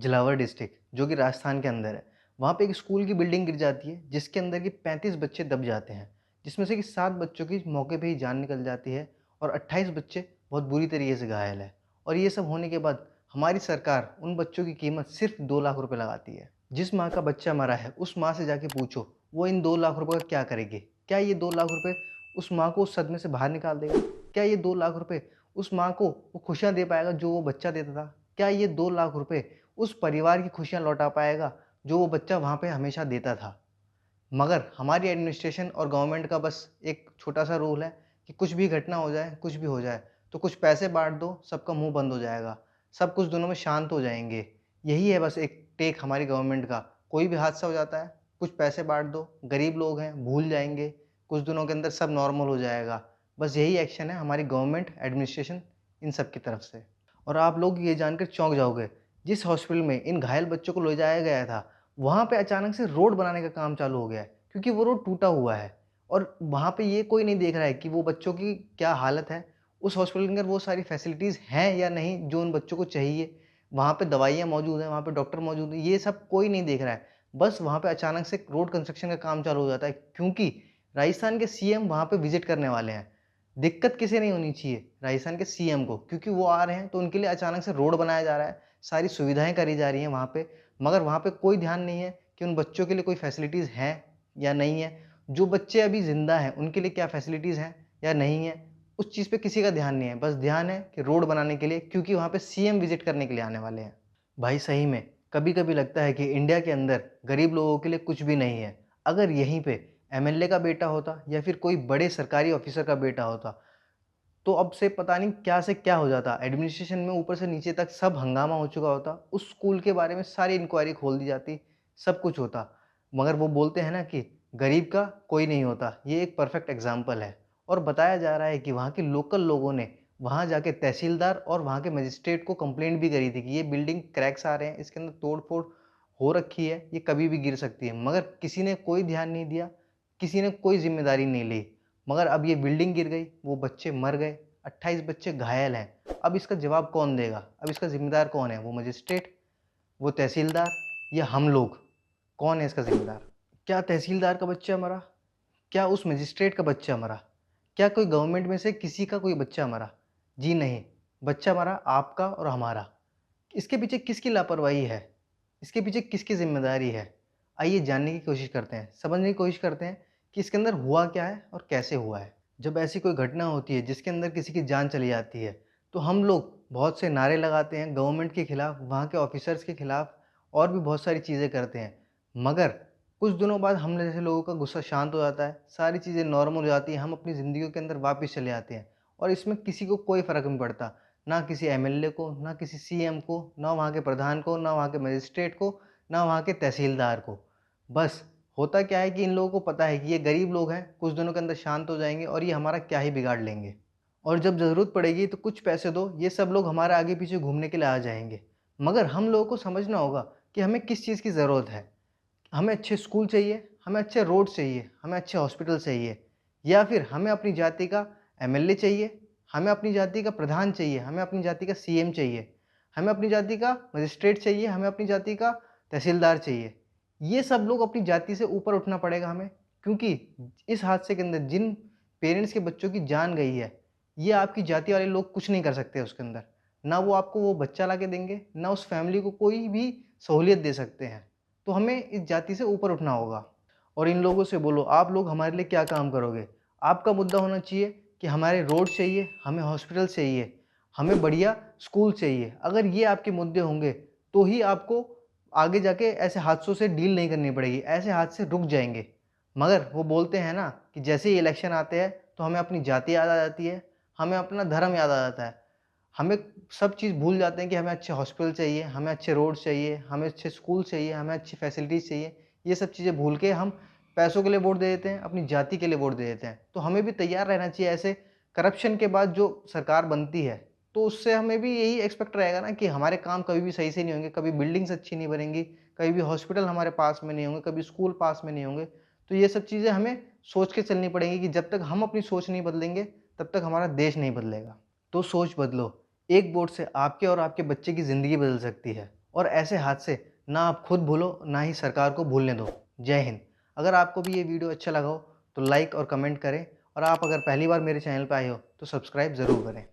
Jhalawar district जो कि राजस्थान के अंदर है। वहाँ पे एक स्कूल की बिल्डिंग गिर जाती है जिसके अंदर के 35 बच्चे दब जाते हैं, जिसमें से कि 7 बच्चों की मौके पे ही जान निकल जाती है और 28 बच्चे बहुत बुरी तरीके से घायल हैं। और ये सब होने के बाद हमारी सरकार उन बच्चों की कीमत सिर्फ़ 2 लाख रुपए लगाती है। जिस माँ का बच्चा मरा है उस माँ से जाके पूछो, वो इन 2 लाख रुपए का क्या करेगी? क्या ये 2 लाख रुपए उस माँ को उस सदमे से बाहर निकाल देगा? क्या ये 2 लाख रुपए उस माँ को वो खुशियाँ दे पाएगा जो वो बच्चा देता था? क्या ये 2 लाख रुपए उस परिवार की खुशियाँ लौटा पाएगा, जो वो बच्चा वहाँ पे हमेशा देता था। मगर हमारी एडमिनिस्ट्रेशन और गवर्नमेंट का बस एक छोटा-सा रूल है कि कुछ भी घटना हो जाए, कुछ भी हो जाए, तो कुछ पैसे बाँट दो, सबका मुँह बंद हो जाएगा। सब कुछ दिनों में शांत हो जाएँगे। यही है बस एक टेक हमारी गवर्नमेंट का। कोई भी हादसा हो जाता है, कुछ पैसे बाँट दो, गरीब लोग हैं, भूल जाएँगे, कुछ दिनों के अंदर सब नॉर्मल हो जाएगा। बस यही एक्शन है हमारी गवर्नमेंट, एडमिनिस्ट्रेशन इन सब की तरफ से। और आप लोग ये जानकर चौंक जाओगे, जिस हॉस्पिटल में इन घायल बच्चों को ले जाया गया था, वहाँ पे अचानक से रोड बनाने का काम चालू हो गया है, क्योंकि वो रोड टूटा हुआ है और वहाँ पे ये कोई नहीं देख रहा है कि वो बच्चों की क्या हालत है। उस हॉस्पिटल के अंदर वो सारी फैसिलिटीज़ हैं या नहीं जो उन बच्चों को चाहिए। वहाँ पे दवाइयाँ मौजूद हैं, वहाँ पे डॉक्टर मौजूद हैं, ये सब कोई नहीं देख रहा है। बस वहाँ पे अचानक से रोड कंस्ट्रक्शन का काम चालू हो जाता है क्योंकि राजस्थान के सीएम वहाँ पे विज़िट करने वाले हैं। दिक्कत किसे नहीं होनी चाहिए? राजस्थान के सीएम को, क्योंकि वो आ रहे हैं तो उनके लिए अचानक से रोड बनाया जा रहा है, सारी सुविधाएँ करी जा रही हैं वहाँ पे। मगर वहाँ पे कोई ध्यान नहीं है कि उन बच्चों के लिए कोई फैसिलिटीज़ हैं या नहीं है। जो बच्चे अभी ज़िंदा हैं, उनके लिए क्या फैसिलिटीज़ हैं या नहीं है, उस चीज़ पे किसी का ध्यान नहीं है। बस ध्यान है कि रोड बनाने के लिए, क्योंकि वहाँ पे सीएम विज़िट करने के लिए आने वाले हैं। भाई सही में, कभी-कभी लगता है कि इंडिया के अंदर गरीब लोगों के लिए कुछ भी नहीं है। अगर यहीं पे एमएलए का बेटा होता या फिर कोई बड़े सरकारी ऑफ़िसर का बेटा होता, तो अब से पता नहीं क्या से क्या हो जाता। एडमिनिस्ट्रेशन में ऊपर से नीचे तक सब हंगामा हो चुका होता। उस स्कूल के बारे में सारी इंक्वायरी खोल दी जाती, सब कुछ होता। मगर वो बोलते हैं ना कि गरीब का कोई नहीं होता। ये एक परफेक्ट एग्ज़ाम्पल है और बताया जा रहा है कि वहाँ के लोकल लोगों ने वहाँ जाके तहसीलदार और वहाँ के मजिस्ट्रेट को कंप्लेंट भी करी थी कि ये बिल्डिंग क्रैक्स आ रहे हैं, इसके अंदर तोड़-फोड़ हो रखी है, ये कभी भी गिर सकती है। मगर किसी ने कोई ध्यान नहीं दिया, किसी ने कोई ज़िम्मेदारी नहीं ली। मगर अब ये बिल्डिंग गिर गई, वो बच्चे मर गए, 28 बच्चे घायल हैं। अब इसका जवाब कौन देगा? अब इसका ज़िम्मेदार कौन है? वो मजिस्ट्रेट, वो तहसीलदार या हम लोग? कौन है इसका ज़िम्मेदार? क्या तहसीलदार का बच्चा मरा? क्या उस मजिस्ट्रेट का बच्चा मरा? क्या कोई गवर्नमेंट में से किसी का कोई बच्चा मरा? जी नहीं, बच्चा मरा आपका और हमारा। इसके पीछे किसकी लापरवाही है? इसके पीछे किसकी ज़िम्मेदारी है? आइए जानने की कोशिश करते हैं, समझने की कोशिश करते हैं कि इसके अंदर हुआ क्या है और कैसे हुआ है। जब ऐसी कोई घटना होती है जिसके अंदर किसी की जान चली जाती है, तो हम लोग बहुत से नारे लगाते हैं गवर्नमेंट के खिलाफ, वहाँ के ऑफ़िसर्स के खिलाफ और भी बहुत सारी चीज़ें करते हैं। मगर कुछ दिनों बाद हम जैसे लोगों का गुस्सा शांत हो जाता है, सारी चीज़ें नॉर्मल हो जाती हैं, हम अपनी ज़िंदगियों के अंदर वापस चले आते हैं और इसमें किसी को कोई फ़र्क नहीं पड़ता। ना किसी एमएलए को, ना किसी सीएम को, ना वहाँ के प्रधान को, ना वहाँ के मजिस्ट्रेट को, ना वहाँ के तहसीलदार को। बस होता क्या है कि इन लोगों को पता है कि ये गरीब लोग हैं, कुछ दिनों के अंदर शांत हो जाएँगे और ये हमारा क्या ही बिगाड़ लेंगे। और जब ज़रूरत पड़ेगी तो कुछ पैसे दो, ये सब लोग हमारे आगे-पीछे घूमने के लिए आ जाएँगे। मगर हम लोगों को समझना होगा कि हमें किस चीज़ की ज़रूरत है। हमें अच्छे स्कूल चाहिए, हमें अच्छे रोड चाहिए, हमें अच्छे हॉस्पिटल चाहिए या फिर हमें अपनी जाति का एमएलए चाहिए, हमें अपनी जाति का प्रधान चाहिए, हमें अपनी जाति का सीएम चाहिए, हमें अपनी जाति का मजिस्ट्रेट चाहिए, हमें अपनी जाति का तहसीलदार चाहिए। ये सब लोग अपनी जाति से ऊपर उठना पड़ेगा हमें, क्योंकि इस हादसे के अंदर जिन पेरेंट्स के बच्चों की जान गई है, ये आपकी जाति वाले लोग कुछ नहीं कर सकते उसके अंदर। ना वो आपको वो बच्चा ला के देंगे, ना उस फैमिली को कोई भी सहूलियत दे सकते हैं। तो हमें इस जाति से ऊपर उठना होगा और इन लोगों से बोलो, आप लोग हमारे लिए क्या काम करोगे? आपका मुद्दा होना चाहिए कि हमारे रोड चाहिए, हमें हॉस्पिटल चाहिए, हमें बढ़िया स्कूल चाहिए। अगर ये आपके मुद्दे होंगे, तो ही आपको आगे जाके ऐसे हादसों से डील नहीं करनी पड़ेगी, ऐसे हादसे रुक जाएँगे। मगर वो बोलते हैं ना कि जैसे ही इलेक्शन आते हैं, तो हमें अपनी जाति याद आ जाती है, हमें अपना धर्म याद आ जाता है। हमें सब चीज़ भूल जाते हैं कि हमें अच्छे हॉस्पिटल चाहिए, हमें अच्छे रोड चाहिए, हमें अच्छे स्कूल चाहिए, हमें अच्छी फैसिलिटीज़ चाहिए। ये सब चीज़ें भूल के हम पैसों के लिए वोट दे देते हैं, अपनी जाति के लिए वोट दे देते हैं। तो हमें भी तैयार रहना चाहिए ऐसे करप्शन के बाद जो सरकार बनती है, तो उससे हमें भी यही एक्सपेक्ट रहेगा ना कि हमारे काम कभी भी सही से नहीं होंगे, कभी बिल्डिंग्स अच्छी नहीं बनेंगी, कभी भी हॉस्पिटल हमारे पास में नहीं होंगे, कभी स्कूल पास में नहीं होंगे। तो ये सब चीज़ें हमें सोच के चलनी पड़ेंगी कि जब तक हम अपनी सोच नहीं बदलेंगे, तब तक हमारा देश नहीं बदलेगा। तो सोच बदलो। एक वोट से आपके और आपके बच्चे की ज़िंदगी बदल सकती है और ऐसे हादसे ना आप खुद भूलो, ना ही सरकार को भूलने दो। जय हिंद। अगर आपको भी ये वीडियो अच्छा लगा हो तो लाइक और कमेंट करें, और आप अगर पहली बार मेरे चैनल पे आए हो तो सब्सक्राइब ज़रूर करें।